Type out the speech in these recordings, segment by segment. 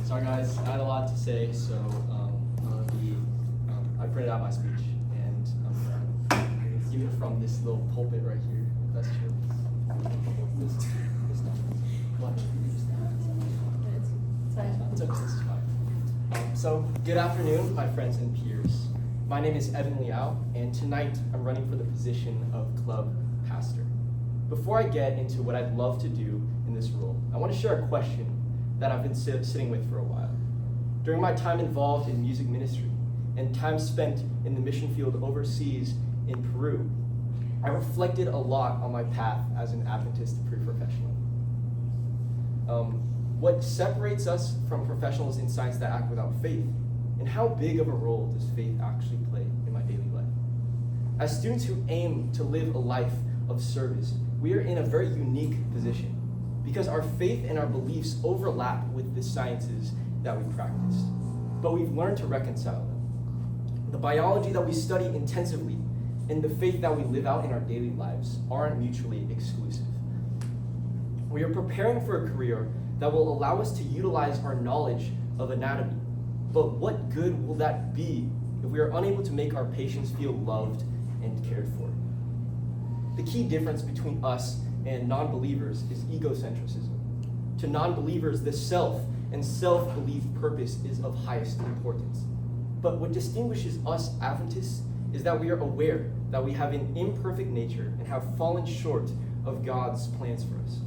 Sorry guys, I had a lot to say, so I printed out my speech, and I'm going to give it from this little pulpit right here. That's true. What? It's okay, this is fine. So, good afternoon, my friends and peers. My name is Evan Liao, and tonight I'm running for the position of club pastor. Before I get into what I'd love to do in this role, I want to share a question that I've been sitting with for a while. During my time involved in music ministry and time spent in the mission field overseas in Peru, I reflected a lot on my path as an Adventist pre-professional. What separates us from professionals in science that act without faith, and how big of a role does faith actually play in my daily life? As students who aim to live a life of service, we are in a very unique position because our faith and our beliefs overlap with the sciences that we practice, but we've learned to reconcile them. The biology that we study intensively and the faith that we live out in our daily lives aren't mutually exclusive. We are preparing for a career that will allow us to utilize our knowledge of anatomy, but what good will that be if we are unable to make our patients feel loved and cared for? The key difference between us and non-believers is egocentrism. To non-believers, the self and self-belief purpose is of highest importance. But what distinguishes us Adventists is that we are aware that we have an imperfect nature and have fallen short of God's plans for us.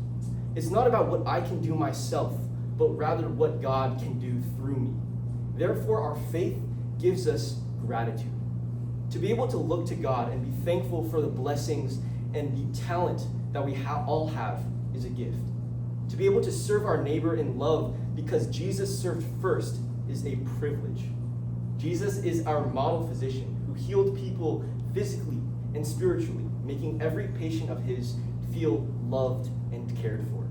It's not about what I can do myself, but rather what God can do through me. Therefore, our faith gives us gratitude. To be able to look to God and be thankful for the blessings and the talent that we all have is a gift. To be able to serve our neighbor in love because Jesus served first is a privilege. Jesus is our model physician who healed people physically and spiritually, making every patient of his feel loved and cared for.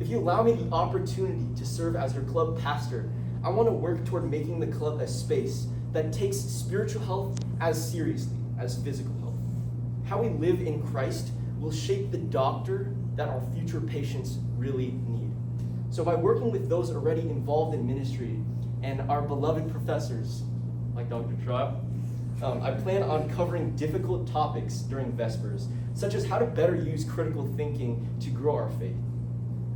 If you allow me the opportunity to serve as your club pastor, I want to work toward making the club a space that takes spiritual health as seriously as physical health. How we live in Christ will shape the doctor that our future patients really need. So by working with those already involved in ministry and our beloved professors, like Dr. Tribe, I plan on covering difficult topics during Vespers, such as how to better use critical thinking to grow our faith.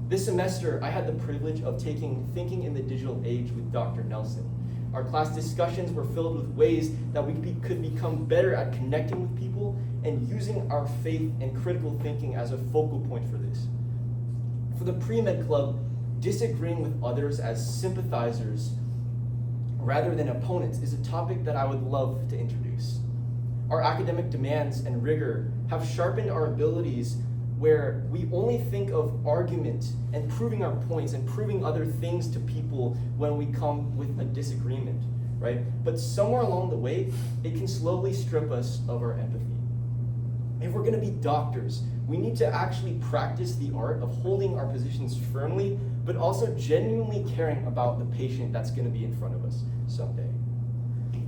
This semester, I had the privilege of taking Thinking in the Digital Age with Dr. Nelson. Our class discussions were filled with ways that we could become better at connecting with people and using our faith and critical thinking as a focal point for this. For the pre-med club, disagreeing with others as sympathizers rather than opponents is a topic that I would love to introduce. Our academic demands and rigor have sharpened our abilities where we only think of argument and proving our points and proving other things to people when we come with a disagreement, right? But somewhere along the way, it can slowly strip us of our empathy. If we're gonna be doctors, we need to actually practice the art of holding our positions firmly, but also genuinely caring about the patient that's gonna be in front of us someday.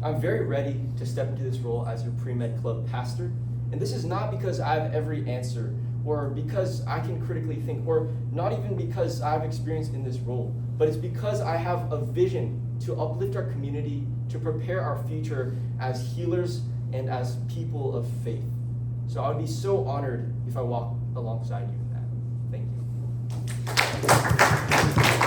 I'm very ready to step into this role as your pre-med club pastor, and this is not because I have every answer or because I can critically think, or not even because I have experience in this role, but it's because I have a vision to uplift our community, to prepare our future as healers and as people of faith. So I would be so honored if I walked alongside you in that. Thank you.